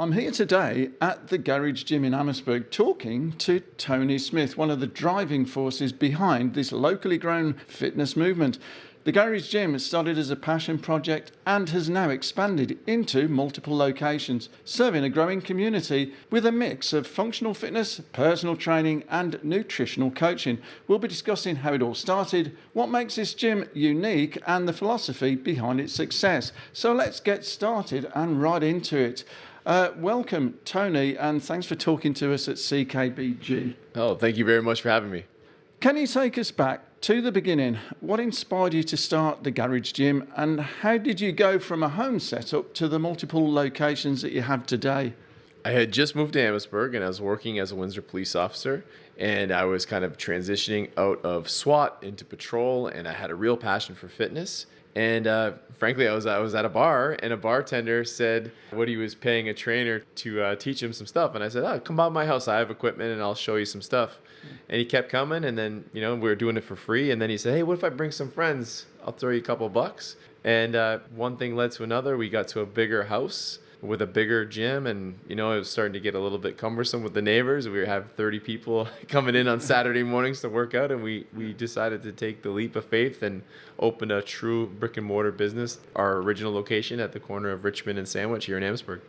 I'm here today at the Garage Gym in Amherstburg talking to Tony Smith, one of the driving forces behind this locally grown fitness movement. The Garage Gym started as a passion project and has now expanded into multiple locations, serving a growing community with a mix of functional fitness, personal training and nutritional coaching. We'll be discussing how it all started, what makes this gym unique and the philosophy behind its success. So let's get started and right into it. Welcome, Tony, and thanks for talking to us at CKBG. Oh, thank you very much for having me. Can you take us back to the beginning? What inspired you to start the Garage Gym, and how did you go from a home setup to the multiple locations that you have today? I had just moved to Amherstburg, and I was working as a Windsor police officer, and I was kind of transitioning out of SWAT into patrol, and I had a real passion for fitness. And frankly, I was at a bar, and a bartender said what he was paying a trainer to teach him some stuff. And I said, "Oh, come by my house. I have equipment, and I'll show you some stuff." And he kept coming, and then we were doing it for free. And then he said, "Hey, what if I bring some friends? I'll throw you a couple of bucks." And one thing led to another. We got to a bigger house with a bigger gym, and it was starting to get a little bit cumbersome with the neighbors. We have 30 people coming in on Saturday mornings to work out, and we decided to take the leap of faith and open a true brick and mortar business, our original location at the corner of Richmond and Sandwich here in Amherstburg.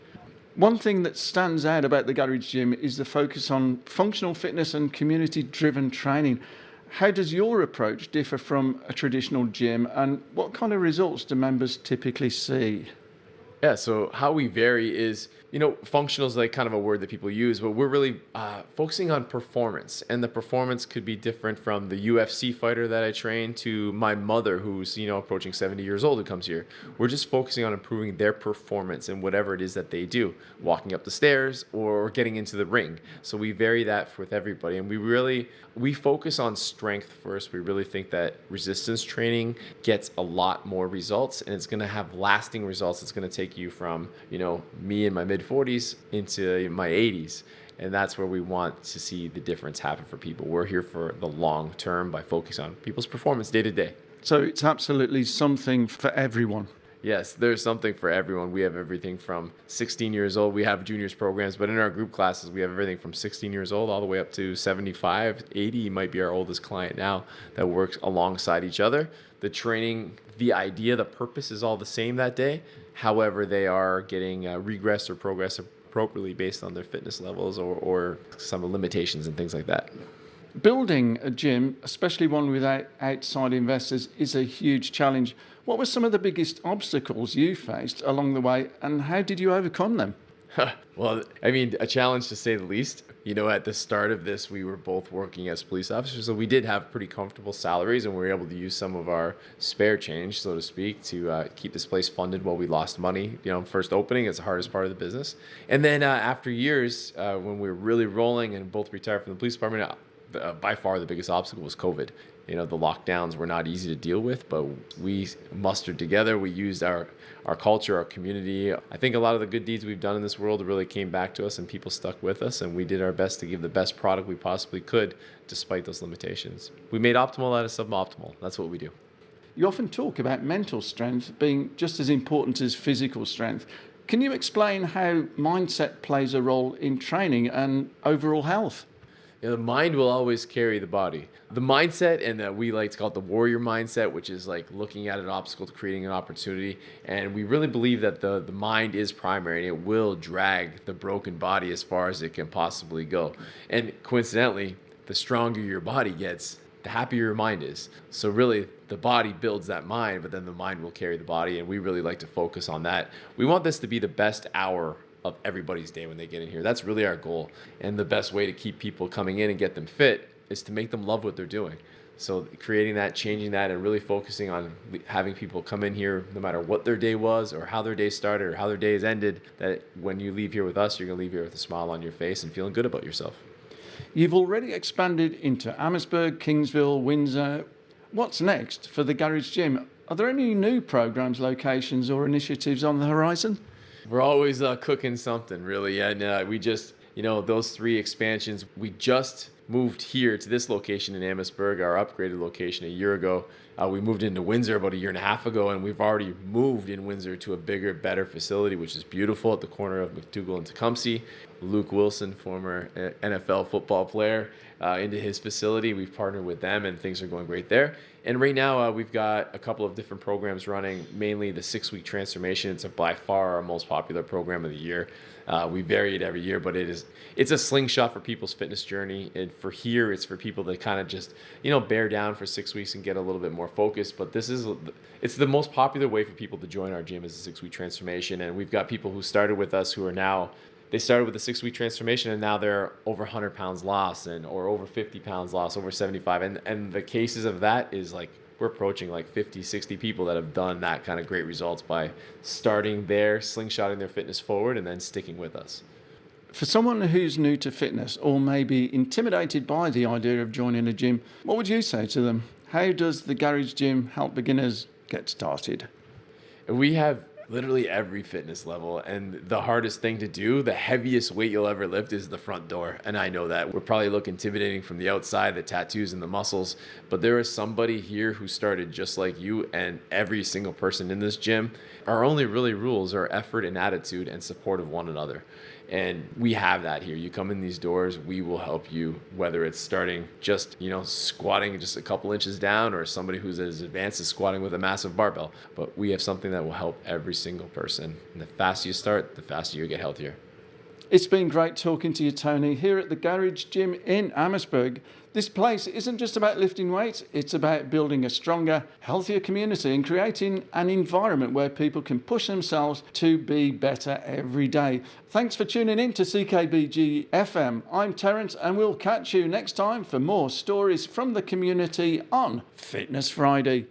One thing that stands out about the Garage Gym is the focus on functional fitness and community-driven training. How does your approach differ from a traditional gym, and what kind of results do members typically see? Yeah, so how we vary is, functional is like kind of a word that people use, but we're really focusing on performance. And the performance could be different from the UFC fighter that I train to my mother who's, approaching 70 years old who comes here. We're just focusing on improving their performance in whatever it is that they do, walking up the stairs or getting into the ring. So we vary that with everybody. And we focus on strength first. We really think that resistance training gets a lot more results, and it's going to have lasting results. It's going to take you from, me in my mid-40s into my 80s. And that's where we want to see the difference happen for people. We're here for the long term by focusing on people's performance day to day. So it's absolutely something for everyone. Yes, there's something for everyone. We have everything from 16 years old. We have juniors programs, but in our group classes, we have everything from 16 years old all the way up to 75, 80 might be our oldest client now that works alongside each other. The training, the idea, the purpose is all the same that day. However, they are getting regress or progress appropriately based on their fitness levels or some limitations and things like that. Building a gym, especially one without outside investors, is a huge challenge. What were some of the biggest obstacles you faced along the way, and how did you overcome them? Well, a challenge to say the least. At the start of this, we were both working as police officers, so we did have pretty comfortable salaries, and we were able to use some of our spare change, so to speak, to keep this place funded while we lost money. First opening is the hardest part of the business. And then after years, when we were really rolling and both retired from the police department, by far the biggest obstacle was COVID. The lockdowns were not easy to deal with, but we mustered together. We used our culture, our community. I think a lot of the good deeds we've done in this world really came back to us, and people stuck with us, and we did our best to give the best product we possibly could despite those limitations. We made optimal out of suboptimal. That's what we do. You often talk about mental strength being just as important as physical strength. Can you explain how mindset plays a role in training and overall health? The mind will always carry the body. The mindset, and we like to call it the warrior mindset, which is like looking at an obstacle to creating an opportunity. And we really believe that the mind is primary, and it will drag the broken body as far as it can possibly go. And coincidentally, the stronger your body gets, the happier your mind is. So really, the body builds that mind, but then the mind will carry the body, and we really like to focus on that. We want this to be the best hour of everybody's day when they get in here. That's really our goal. And the best way to keep people coming in and get them fit is to make them love what they're doing. So creating that, changing that, and really focusing on having people come in here no matter what their day was or how their day started or how their day has ended, that when you leave here with us, you're going to leave here with a smile on your face and feeling good about yourself. You've already expanded into Amherstburg, Kingsville, Windsor. What's next for the Garage Gym? Are there any new programs, locations, or initiatives on the horizon? We're always cooking something, really. And we just, those 3 expansions, we just moved here to this location in Amherstburg, our upgraded location, a year ago. We moved into Windsor about a year and a half ago, and we've already moved in Windsor to a bigger, better facility, which is beautiful at the corner of McDougal and Tecumseh. Luke Wilson, former NFL football player, into his facility. We've partnered with them, and things are going great there. And right now, we've got a couple of different programs running, mainly the 6-week transformation. It's by far our most popular program of the year. We vary it every year, but it's a slingshot for people's fitness journey. And for here, it's for people that kind of just, bear down for 6 weeks and get a little bit more focused. But it's the most popular way for people to join our gym is a 6-week transformation. And we've got people who started with us who are now, they started with a 6-week transformation and now they're over 100 pounds lost or over 50 pounds lost, over 75. And the cases of that is like, we're approaching like 50, 60 people that have done that kind of great results by starting there, slingshotting their fitness forward, and then sticking with us. For someone who's new to fitness or maybe intimidated by the idea of joining a gym, what would you say to them? How does the Garage Gym help beginners get started? We have literally every fitness level, and the hardest thing to do, the heaviest weight you'll ever lift, is the front door. And I know that we're probably look intimidating from the outside, the tattoos and the muscles, but there is somebody here who started just like you, and every single person in this gym. Our only really rules are effort and attitude and support of one another. And we have that here. You come in these doors, we will help you, whether it's starting just, squatting just a couple inches down, or somebody who's as advanced as squatting with a massive barbell. But we have something that will help every single person. And the faster you start, the faster you get healthier. It's been great talking to you, Tony, here at the Garage Gym in Amherstburg. This place isn't just about lifting weights, it's about building a stronger, healthier community and creating an environment where people can push themselves to be better every day. Thanks for tuning in to CKBG FM. I'm Terence, and we'll catch you next time for more stories from the community on Fitness Friday.